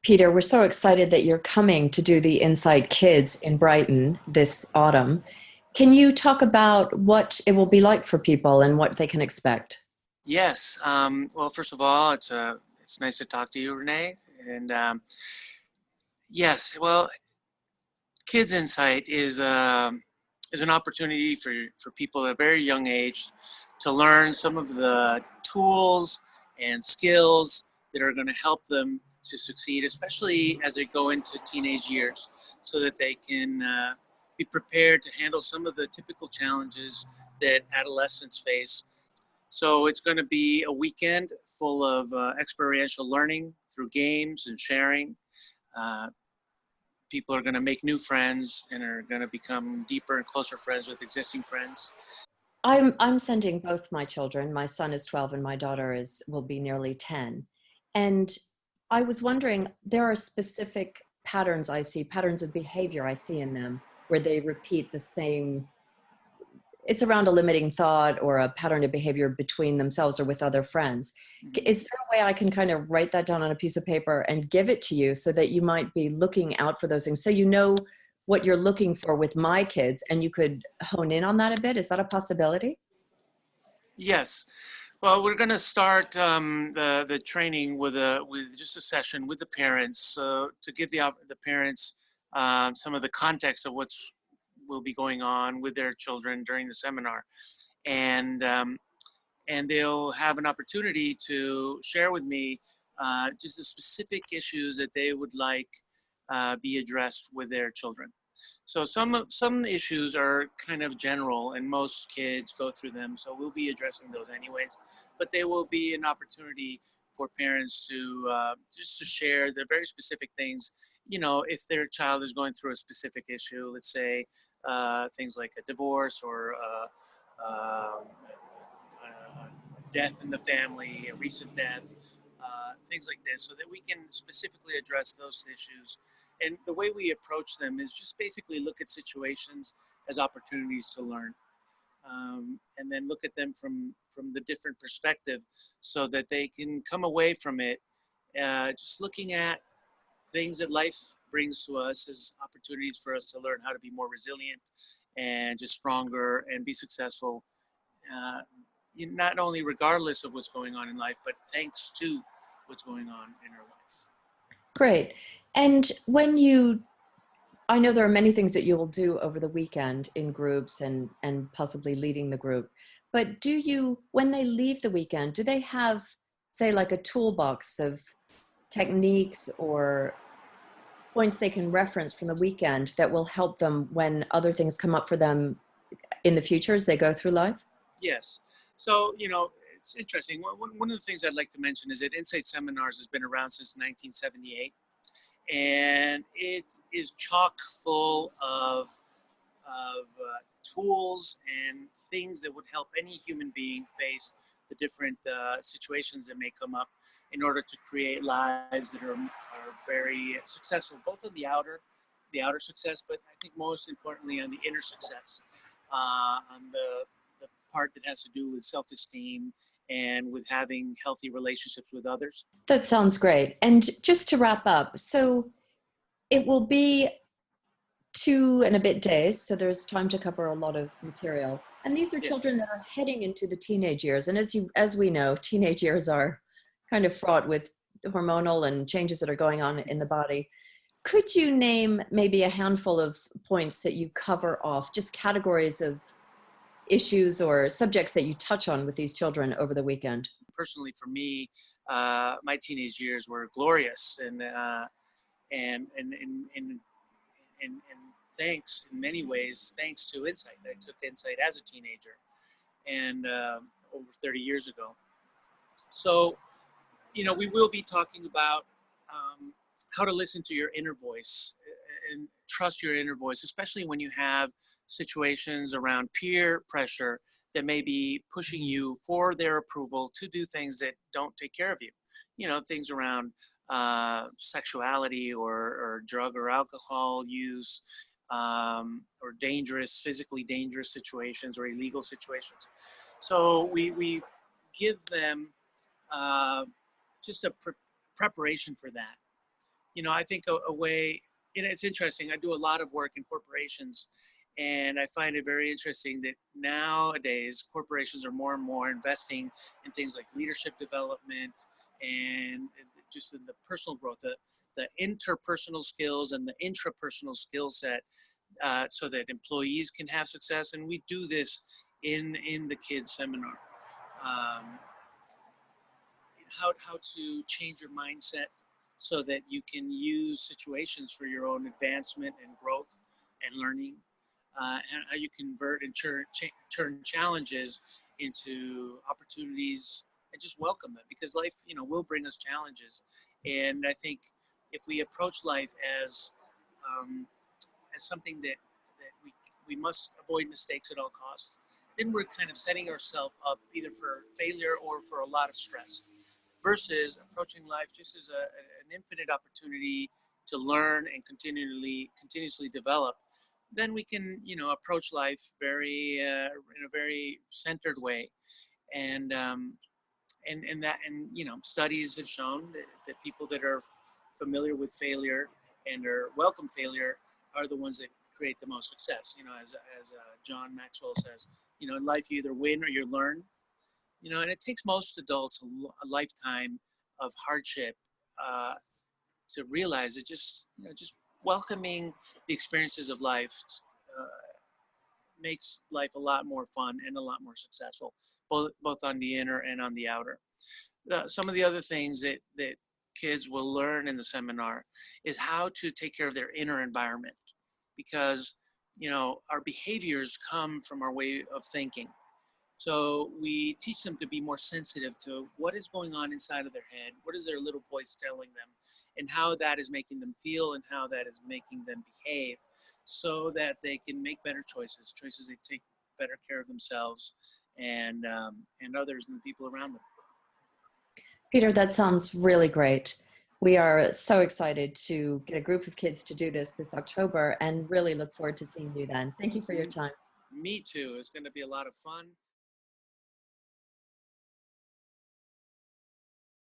Peter, we're so excited that you're coming to do the Inside Kids in Brighton this autumn. Can you talk about what it will be like for people and what they can expect? Yes. Well, first of all, it's nice to talk to you, Renee. And yes, well, Kids Insight is an opportunity for people at a very young age to learn some of the tools and skills that are going to help them to succeed, especially as they go into teenage years, so that they can be prepared to handle some of the typical challenges that adolescents face. So it's going to be a weekend full of experiential learning through games and sharing. Uh, People are going to make new friends and are going to become deeper and closer friends with existing friends. I'm sending both my children. My son is 12 and my daughter is will be nearly 10. And I was wondering, there are specific patterns I see, patterns of behavior I see in them where they repeat the same. It's around a limiting thought or a pattern of behavior between themselves or with other friends. Mhm. Is there a way I can kind of write that down on a piece of paper and give it to you so that you might be looking out for those things? So you know what you're looking for with my kids and you could hone in on that a bit. Is that a possibility? Yes. Well, we're going to start the training with just a session with the parents to give the parents some of the context of what's will be going on with their children during the seminar, and and they'll have an opportunity to share with me just the specific issues that they would like be addressed with their children. So some issues are kind of general, and most kids go through them. So we'll be addressing those anyways. But they will be an opportunity for parents to just to share the very specific things. You know, if their child is going through a specific issue, let's say things like a divorce or death in the family, a recent death, things like this, so that we can specifically address those issues. And the way we approach them is just basically look at situations as opportunities to learn, and then look at them from the different perspective, so that they can come away from it just looking at things that life brings to us as opportunities for us to learn how to be more resilient and just stronger and be successful, uh, not only regardless of what's going on in life, but thanks to what's going on in our life. Great. And I know there are many things that you will do over the weekend in groups and possibly leading the group. But when they leave the weekend, do they have, say, like a toolbox of techniques or points they can reference from the weekend that will help them when other things come up for them in the future as they go through life? Yes. So, it's interesting. One of the things I'd like to mention is that Insight Seminars has been around since 1978, and it is chock full of tools and things that would help any human being face the different situations that may come up in order to create lives that are very successful, both on the outer success, but I think most importantly on the inner success, on the part that has to do with self-esteem and with having healthy relationships with others. That sounds great. And just to wrap up, so it will be 2 and a bit days, so there's time to cover a lot of material. And these are Yeah. children that are heading into the teenage years. And as we know, teenage years are kind of fraught with hormonal and changes that are going on in the body. Could you name maybe a handful of points that you cover off, just categories of issues or subjects that you touch on with these children over the weekend? Personally, for me, my teenage years were glorious, and thanks in many ways, thanks to Insight. I took Insight as a teenager, and over 30 years ago. So, we will be talking about how to listen to your inner voice and trust your inner voice, especially when you have situations around peer pressure that may be pushing you for their approval to do things that don't take care of you. Things around sexuality or drug or alcohol use, or physically dangerous situations or illegal situations. So we give them uh, just a preparation for that. I think a way, it's interesting. I do a lot of work in corporations, and I find it very interesting that nowadays corporations are more and more investing in things like leadership development and just in the personal growth, the interpersonal skills and the intrapersonal skill set, so that employees can have success. And we do this in the kids seminar. Um, how to change your mindset so that you can use situations for your own advancement and growth and learning, and how you convert and turn challenges into opportunities and just welcome them, because life, will bring us challenges. And I think if we approach life um, as something that we must avoid mistakes at all costs, then we're kind of setting ourselves up either for failure or for a lot of stress, versus approaching life just as an infinite opportunity to learn and continuously develop. Then we can, approach life very in a very centered way. And studies have shown that people that are familiar with failure and are welcome failure are the ones that create the most success. As John Maxwell says, in life you either win or you learn. And it takes most adults a lifetime of hardship to realize that just welcoming the experiences of life uh, makes life a lot more fun and a lot more successful, both on the inner and on the outer. Some of the other things that kids will learn in the seminar is how to take care of their inner environment, because our behaviors come from our way of thinking. So we teach them to be more sensitive to what is going on inside of their head, what is their little voice telling them, and how that is making them feel and how that is making them behave, so that they can make better choices that take better care of themselves and others and the people around them. Peter, that sounds really great. We are so excited to get a group of kids to do this October, and really look forward to seeing you then. Thank you for your time. Me too. It's going to be a lot of fun.